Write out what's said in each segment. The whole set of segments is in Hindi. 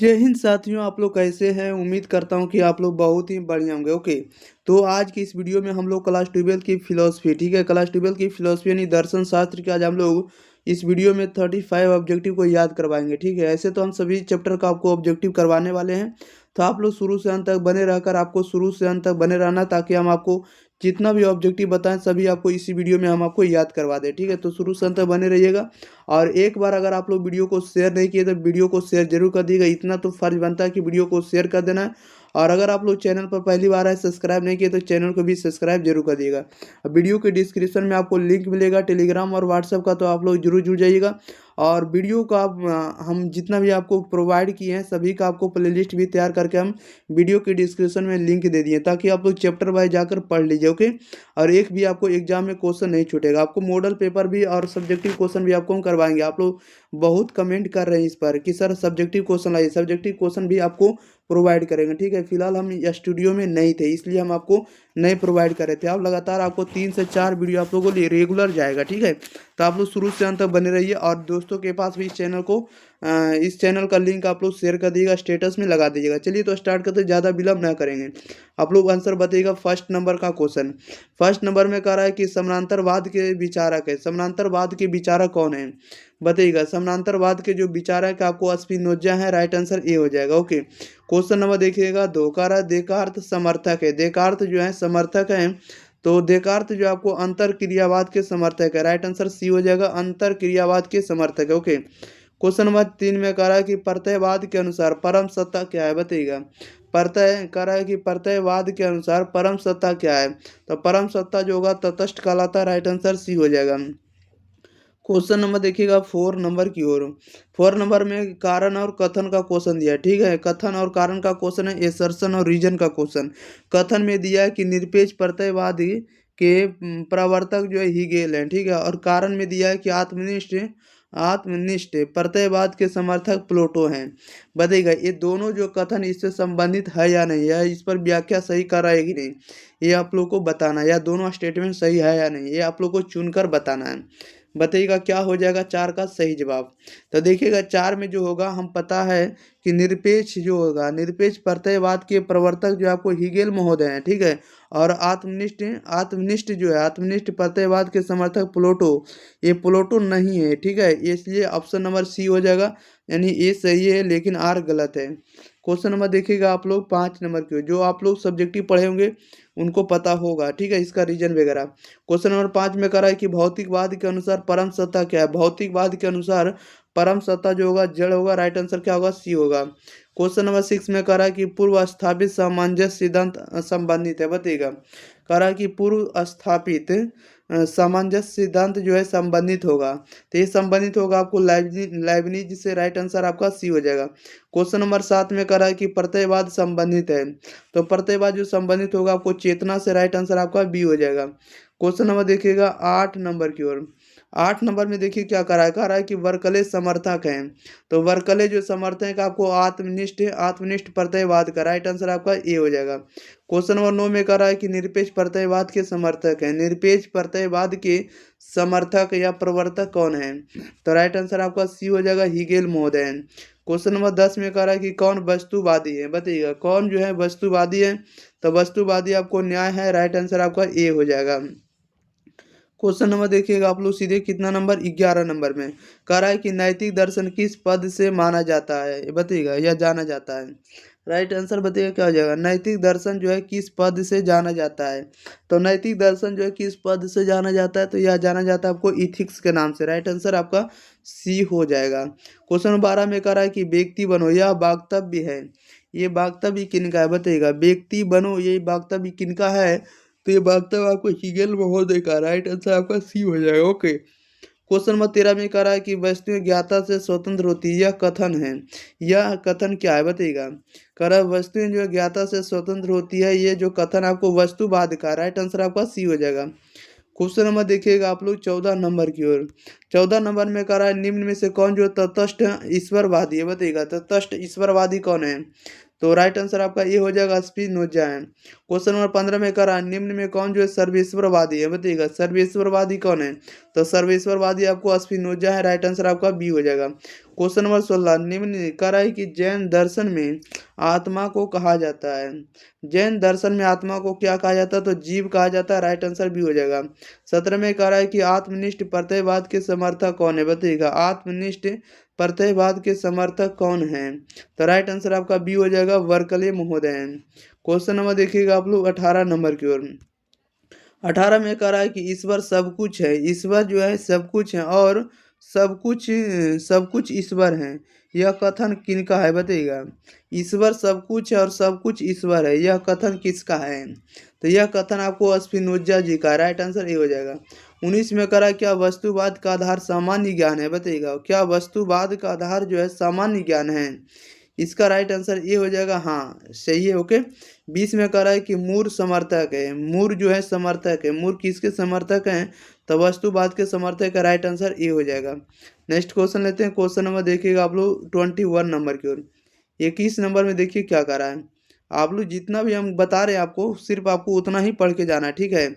जय हिंद साथियों, आप लोग कैसे हैं। उम्मीद करता हूं कि आप लोग बहुत ही बढ़िया होंगे। ओके, तो आज की इस वीडियो में हम लोग क्लास 12 की फिलोसफी, ठीक है, क्लास 12 की फिलोसफी यानी दर्शन शास्त्र की आज हम लोग इस वीडियो में 35 ऑब्जेक्टिव को याद करवाएंगे। ठीक है, ऐसे तो हम सभी चैप्टर का आपको ऑब्जेक्टिव करवाने वाले हैं, तो आप लोग शुरू से अंत तक बने रहकर आपको शुरू से अंत तक बने रहना, ताकि हम आपको जितना भी ऑब्जेक्टिव बताएं सभी आपको इसी वीडियो में हम आपको याद करवा दें। ठीक है, तो शुरू से अंत तक बने रहिएगा। और एक बार अगर आप लोग वीडियो को शेयर नहीं किए तो वीडियो को शेयर जरूर कर दीजिएगा। इतना तो फर्ज बनता है कि वीडियो को शेयर कर देना है। और अगर आप लोग चैनल पर पहली बार है, सब्सक्राइब नहीं किए तो चैनल को भी सब्सक्राइब जरूर कर दिएगा। वीडियो के डिस्क्रिप्शन में आपको लिंक मिलेगा टेलीग्राम और व्हाट्सएप का, तो आप लोग जरूर जुड़ जाइएगा। और वीडियो का हम जितना भी आपको प्रोवाइड किए हैं सभी का आपको प्लेलिस्ट भी तैयार करके हम वीडियो के डिस्क्रिप्शन में लिंक दे दिए, ताकि आप लोग चैप्टर वाइज जाकर पढ़ लीजिए। ओके, और एक भी आपको एग्जाम में क्वेश्चन नहीं छूटेगा। आपको मॉडल पेपर भी और सब्जेक्टिव क्वेश्चन भी आपको हम करवाएंगे। आप लोग बहुत कमेंट कर रहे हैं इस पर कि सर सब्जेक्टिव क्वेश्चन लाइए, सब्जेक्टिव क्वेश्चन भी आपको प्रोवाइड करेंगे। ठीक है, फिलहाल हम स्टूडियो में नहीं थे इसलिए हम आपको नहीं प्रोवाइड कर रहे थे। अब लगातार आपको 3 से 4 वीडियो आप लोगों को रेगुलर जाएगा। ठीक है, तो आप लोग शुरू से अंत तक बने रहिए और दोस्तों के पास भी इस चैनल का लिंक आप लोग शेयर कर दीजिएगा, स्टेटस में लगा दीजिएगा। चलिए तो स्टार्ट करते, ज़्यादा विलम्ब ना करेंगे। आप लोग आंसर बताइएगा। फर्स्ट नंबर का क्वेश्चन, फर्स्ट नंबर में कह रहा है कि समानांतरवाद के विचारक है। समानांतरवाद के विचारक कौन है बताइएगा। समानांतरवाद के जो विचारक है आपको स्पिनोजा है, राइट आंसर ए हो जाएगा। ओके, क्वेश्चन नंबर देखिएगा 2, कह रहा है देकार्त समर्थक है। देकार्त जो है समर्थक है, तो देकार्त जो आपको अंतर क्रियावाद के समर्थक है, राइट आंसर सी हो जाएगा, अंतर क्रियावाद के समर्थक है। ओके, क्वेश्चन नंबर 3 में कह रहा है कि प्रत्ययवाद के अनुसार परम सत्ता क्या है बताइएगा। प्रत्यय कह रहा है कि प्रत्ययवाद के अनुसार परम सत्ता क्या है, तो परम सत्ता जो होगा तटस्थ कहलाता है, राइट आंसर सी हो जाएगा। क्वेश्चन नंबर देखिएगा 4 नंबर की ओर। 4 नंबर में कारण और कथन का क्वेश्चन दिया है। ठीक है, कथन और कारण का क्वेश्चन है, एसर्शन और रीजन का क्वेश्चन। कथन में दिया है कि निरपेक्ष प्रत्ययवादी के प्रवर्तक जो है हीगेल हैं। ठीक है, और कारण में दिया है कि आत्मनिष्ठ आत्मनिष्ठ प्रत्ययवाद के समर्थक प्लेटो हैं। बताइएगा ये दोनों जो कथन इससे संबंधित है या नहीं है, इस पर व्याख्या सही कर रहा है कि नहीं, ये आप लोग को बताना है। या दोनों स्टेटमेंट सही है या नहीं, ये आप लोग को चुनकर बताना है। बताइएगा क्या हो जाएगा 4 का सही जवाब। तो देखिएगा 4 में जो होगा, हम पता है कि निरपेक्ष जो होगा, निरपेक्ष प्रत्ययवाद के प्रवर्तक जो आपको हीगेल महोदय हैं। ठीक है, और आत्मनिष्ठ आत्मनिष्ठ जो है, आत्मनिष्ठ प्रत्ययवाद के समर्थक प्लेटो, ये प्लेटो नहीं है। ठीक है, इसलिए ऑप्शन नंबर सी हो जाएगा, यानी ए सही है लेकिन आर गलत है। क्वेश्चन नंबर देखिएगा आप लोग 5 नंबर की, जो आप लोग सब्जेक्टिव पढ़े होंगे उनको पता होगा। ठीक है, इसका रीजन वगैरह। क्वेश्चन नंबर 5 में कह रहा है कि भौतिकवाद के अनुसार परम सत्ता क्या है। भौतिकवाद के अनुसार परम सत्ता जो होगा जड़ होगा, राइट आंसर क्या होगा, सी होगा। क्वेश्चन नंबर 6 में कह रहा है कि पूर्व स्थापित सामंजस्य सिद्धांत संबंधित है। बताइएगा, कह रहा है कि पूर्व स्थापित सामंजस्य सिद्धांत जो है संबंधित होगा, तो ये संबंधित होगा आपको लाइबनिज से, राइट आंसर आपका सी हो जाएगा। क्वेश्चन नंबर 7 में कह रहा है कि प्रत्ययवाद संबंधित है, तो प्रत्ययवाद जो संबंधित होगा आपको चेतना से, राइट आंसर आपका बी हो जाएगा। क्वेश्चन नंबर देखिएगा 8 नंबर की ओर। 8 नंबर में देखिए क्या कह रहा है कि वर्कले समर्थक हैं, तो वर्कले जो समर्थक है आपको आत्मनिष्ठ प्रत्ययवाद का, राइट आंसर आपका ए हो जाएगा। क्वेश्चन नंबर 9 में कह रहा है कि निरपेक्ष प्रत्ययवाद के समर्थक हैं। निरपेक्ष प्रत्ययवाद के समर्थक या प्रवर्तक कौन है, तो राइट आंसर आपका सी हो जाएगा, हीगेल महोदय। क्वेश्चन नंबर 10 में कह रहा है कि कौन वस्तुवादी है। बताइएगा कौन जो है वस्तुवादी है, तो वस्तुवादी आपको न्याय है, राइट आंसर आपका ए हो जाएगा। क्वेश्चन नंबर देखिएगा आप लोग सीधे कितना नंबर, 11 नंबर में कह रहा है कि नैतिक दर्शन किस पद से माना जाता है बताइएगा, या जाना जाता है। राइट आंसर बताइएगा क्या हो जाएगा, नैतिक दर्शन जो है किस पद से जाना जाता है। तो नैतिक दर्शन जो है किस पद से जाना जाता है, तो यह जाना जाता है आपको इथिक्स के नाम से, राइट आंसर आपका सी हो जाएगा। क्वेश्चन नंबर 12 में कह रहा है कि व्यक्ति बनो, यह वाक्तव्य है, ये वाक्तव्य किनका है बताइएगा। व्यक्ति बनो ये वाक्तव्य किनका है, तो ये वाक्तव्य आपको हीगेल महोदय का, राइट आंसर आपका सी हो जाएगा। ओके, क्वेश्चन नंबर 13 में कह रहा है कि वस्तुएं ज्ञाता से स्वतंत्र होती है, यह कथन है, यह कथन क्या है बताइएगा। कह रहा है वस्तुएं जो ज्ञाता से स्वतंत्र होती है, ये जो कथन आपको वस्तुवाद का, राइट आंसर आपका सी हो जाएगा। क्वेश्चन नंबर देखिएगा आप लोग 14 नंबर की ओर। 14 नंबर में कह रहा है निम्न में से कौन जो तटस्थ ईश्वरवादी है बताइएगा। तटस्थ ईश्वरवादी कौन है, तो राइट आंसर आपका ये हो जाएगा, स्पिनोजा है। क्वेश्चन नंबर 15 में करा निम्न में कौन जो है सर्वेश्वरवादी है, बताइएगा सर्वेश्वरवादी कौन है। तो सर्वेश्वरवादी आपको स्पिनोजा है, राइट आंसर आपका बी हो जाएगा। क्वेश्चन नंबर 16 निम्न करा है कि जैन दर्शन में आत्मा को कहा जाता है। जैन दर्शन में आत्मा को क्या कहा जाता है, तो जीव कहा जाता है, राइट आंसर बी हो जाएगा। 17 में कह रहा है कि आत्मनिष्ठ प्रत्ययवाद के समर्थक कौन है, बताइएगा आत्मनिष्ठ प्रत्ययवाद के समर्थक कौन है। तो राइट आंसर आपका बी हो जाएगा, वर्कले महोदय। क्वेश्चन नंबर देखिएगा आप लोग 18 नंबर की ओर। 18 में कह रहा है कि ईश्वर सब कुछ है, ईश्वर जो है सब कुछ है और सब कुछ ईश्वर है, यह कथन किनका है, बताइएगा ईश्वर सब कुछ है और सब कुछ ईश्वर है, यह कथन किसका है। तो यह कथन आपको स्पिनोजा जी का, राइट आंसर ये हो जाएगा। 19 में करा क्या वस्तुवाद का आधार सामान्य ज्ञान है, बताइएगा क्या वस्तुवाद का आधार जो है सामान्य ज्ञान है। इसका राइट आंसर ये हो जाएगा, हाँ सही है, ओके। 20 में कह रहा है कि मूर समर्थक है, मूर जो है समर्थक है, मूर किसके समर्थक हैं, तो वस्तुवाद के समर्थक का, राइट आंसर ये हो जाएगा। नेक्स्ट क्वेश्चन लेते हैं। क्वेश्चन नंबर देखिएगा आप लोग 21 नंबर की ओर। 21 नंबर में देखिए क्या कर रहा है, आप लोग जितना भी हम बता रहे हैं आपको सिर्फ आपको उतना ही पढ़ के जाना है, ठीक है।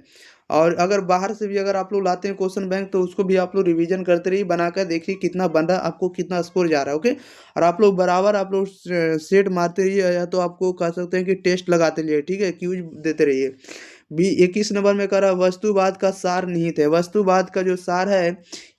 और अगर बाहर से भी अगर आप लोग लाते हैं क्वेश्चन बैंक तो उसको भी आप लोग रिवीजन करते रहिए, बनाकर देखिए कितना बन रहा है, आपको कितना स्कोर जा रहा है, ओके। और आप लोग बराबर आप लोग सेट मारते रहिए, या तो आपको कह सकते हैं कि टेस्ट लगाते रहिए, ठीक है, क्यूज देते रहिए। 21 नंबर में कह रहा है वस्तुवाद का सार निहित है। वस्तुवाद का जो सार है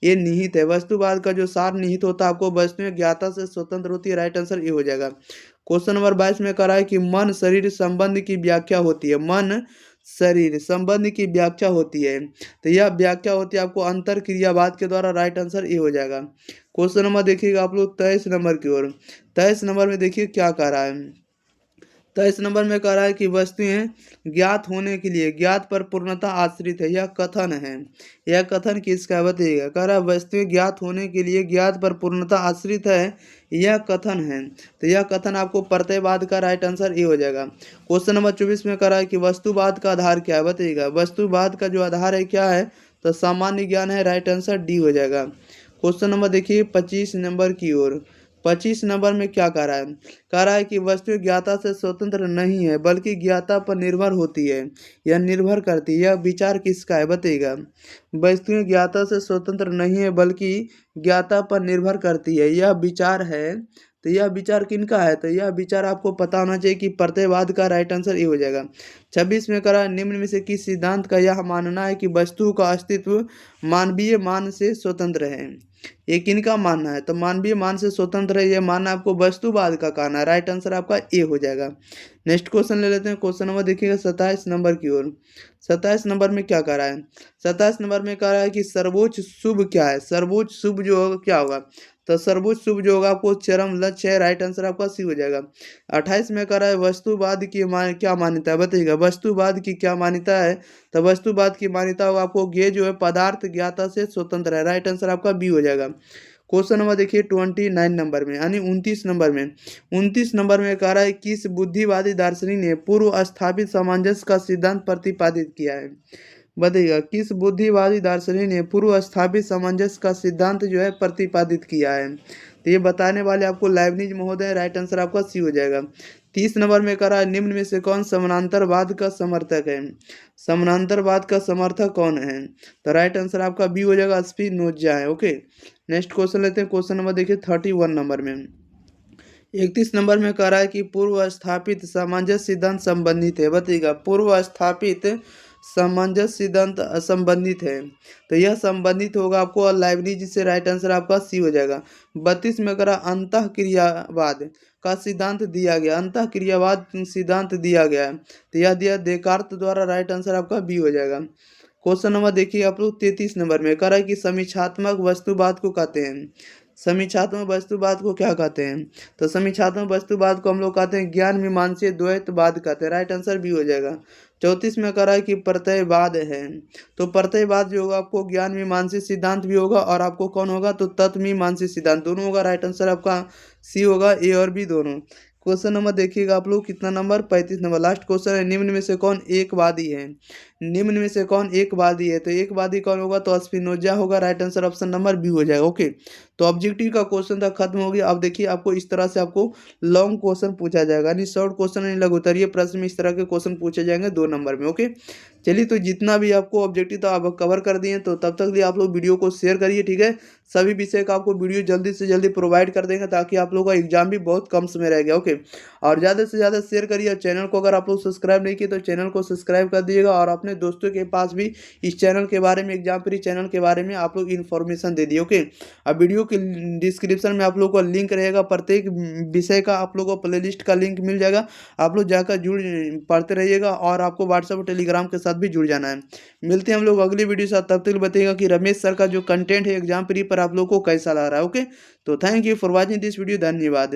ये निहित है। वस्तुवाद का जो सार निहित होता है आपको वस्तुएं ज्ञाता से स्वतंत्र होती है, राइट आंसर ये हो जाएगा। क्वेश्चन नंबर 22 में कह रहा है कि मन शरीर संबंध की व्याख्या होती है, मन शरीर संबंध की व्याख्या होती है, तो यह व्याख्या होती है आपको अंतर क्रियावाद के द्वारा, राइट आंसर ये हो जाएगा। क्वेश्चन नंबर देखिएगा आप लोग 23 नंबर की ओर। 23 नंबर में देखिए क्या कह रहा है, 23 नंबर में कह रहा है कि वस्तुएं ज्ञात होने के लिए ज्ञात पर पूर्णतः आश्रित है, यह कथन है। यह कथन किसका बताइएगा, कह रहा है वस्तुएं ज्ञात होने के लिए ज्ञात पर पूर्णतः आश्रित है, यह कथन है। तो यह कथन आपको प्रत्ययवाद का, राइट आंसर ये हो जाएगा। क्वेश्चन नंबर 24 में कह रहा है कि वस्तुवाद का आधार क्या है, बताइएगा वस्तुवाद का जो आधार है क्या है, तो सामान्य ज्ञान है, राइट आंसर डी हो जाएगा। क्वेश्चन नंबर देखिए 25 नंबर की ओर। 25 नंबर में क्या कह रहा है, कह रहा है कि वस्तु ज्ञाता से स्वतंत्र नहीं है बल्कि ज्ञाता पर निर्भर होती है, यह निर्भर करती है, यह विचार किसका है, बताइएगा वस्तुएं ज्ञाता से स्वतंत्र नहीं है बल्कि ज्ञाता पर निर्भर करती है, यह विचार है। तो यह विचार किनका है, तो यह विचार आपको पता होना चाहिए कि प्रत्ययवाद का, राइट आंसर ये हो जाएगा। 26 में करा निम्न में से किस सिद्धांत का यह मानना है कि वस्तु का अस्तित्व मानवीय मान से स्वतंत्र है। ये किनका मानना है, तो मानवीय मान से स्वतंत्र है, ये मानना आपको वस्तुवाद का कहना है, राइट आंसर आपका ए हो जाएगा। नेक्स्ट क्वेश्चन ले लेते हैं। क्वेश्चन नंबर देखिएगा 27 नंबर की ओर। 27 नंबर में क्या कह रहा है, 27 नंबर में कह रहा है कि सर्वोच्च शुभ क्या है, सर्वोच्च शुभ जो होगा क्या होगा, तो सर्वोच्च शुभ जो होगा आपको चरम लक्ष्य है, राइट आंसर आपका सी हो जाएगा। 28 में कह रहा है वस्तुवाद की क्या मान्यता है, बताइएगा वस्तुवाद की क्या मान्यता है, तो वस्तुवाद की मान्यता होगा आपको ये जो है पदार्थ ज्ञाता से स्वतंत्र है, राइट आंसर आपका बी हो जाएगा। क्वेश्चन नंबर देखिए 29 नंबर में यानी 29 नंबर में। 29 नंबर में कह रहा है किस बुद्धिवादी दार्शनिक ने पूर्व स्थापित सामंजस्य का सिद्धांत प्रतिपादित किया है, बताइएगा किस बुद्धिवादी दार्शनिक ने पूर्व स्थापित सामंजस्य का सिद्धांत जो है प्रतिपादित किया है। तो ये बताने वाले आपको लाइबनिज महोदय, राइट आंसर आपका सी हो जाएगा। 30 नंबर में कह रहा है निम्न में से कौन समानांतरवाद का समर्थक है, समानांतरवाद का समर्थक कौन है, तो राइट आंसर आपका बी हो जाएगा, स्पिनोजा है, ओके। नेक्स्ट क्वेश्चन लेते हैं। क्वेश्चन नंबर देखिए 31 नंबर में। 31 नंबर में कह रहा है कि पूर्व स्थापित सामंजस्य सिद्धांत संबंधित है, बताइएगा पूर्व स्थापित सामंजस्य सिद्धांत असंबंधित है, तो यह संबंधित होगा आपको लाइबनिज से, राइट आंसर आपका सी हो जाएगा। 32 में करा अंतः क्रियावाद का सिद्धांत दिया गया, अंतः क्रियावाद सिद्धांत दिया गया है, तो यह दिया देकार्त द्वारा, राइट आंसर आपका बी हो जाएगा। क्वेश्चन नंबर देखिए आप लोग 33 नंबर में कह रहा है कि समीक्षात्मक वस्तुवाद को कहते हैं, समीक्षात्मक वस्तुवाद को क्या कहते हैं, तो समीक्षात्मक वस्तुवाद को हम लोग कहते हैं ज्ञान मीमांसीय द्वैतवाद कहते हैं, राइट आंसर बी हो जाएगा। 34 में कह रहा है कि प्रत्ययवाद है, तो प्रत्ययवाद जो होगा आपको ज्ञान मीमांसीय सिद्धांत भी होगा और आपको कौन होगा, तो तत्व मीमांसीय सिद्धांत दोनों होगा, राइट आंसर आपका सी होगा, ए और बी दोनों। क्वेश्चन नंबर देखिएगा आप लोग कितना नंबर, 35 नंबर, लास्ट क्वेश्चन है निम्न में से कौन एकवादी है, निम्न में से कौन एकवादी है, तो एकवादी कौन होगा, तो स्पिनोजा होगा, right answer option number B हो जाएगा, ओके। तो ऑब्जेक्टिव का क्वेश्चन था, खत्म हो गया। अब देखिए आपको इस तरह से आपको लॉन्ग क्वेश्चन पूछा जाएगा, यानी शॉर्ट क्वेश्चन यानी लघु उत्तरीय प्रश्न में इस तरह के क्वेश्चन पूछे जाएंगे 2 नंबर में। ओके, चलिए तो जितना भी आपको ऑब्जेक्टिव था आप कवर कर दिए, तो तब तक लिए आप लोग वीडियो को शेयर करिए, ठीक है। सभी विषय का आपको वीडियो जल्दी से जल्दी प्रोवाइड कर देंगे, ताकि आप लोगों का एग्जाम भी बहुत कम समय रह गया। ओके, और ज़्यादा से ज़्यादा शेयर करिए। और चैनल को अगर आप लोग सब्सक्राइब नहीं किए तो चैनल को सब्सक्राइब कर दीजिएगा, और अपने दोस्तों के पास भी इस चैनल के बारे में, एग्जाम प्री चैनल के बारे में आप लोग इन्फॉर्मेशन दे दिए। ओके, अब वीडियो के डिस्क्रिप्शन में आप लोग को लिंक रहेगा, प्रत्येक विषय का आप लोग को प्लेलिस्ट का लिंक मिल जाएगा। आप लोग जाकर जुड़ पढ़ते रहिएगा, और आपको व्हाट्सएप और टेलीग्राम के साथ भी जुड़ जाना है। मिलते हैं हम लोग अगली वीडियो के साथ, तब तक बताइएगा कि रमेश सर का जो कंटेंट है एग्जाम प्री पर आप लोग को कैसा लग रहा है। ओके, तो thank you for watching this video, धन्यवाद।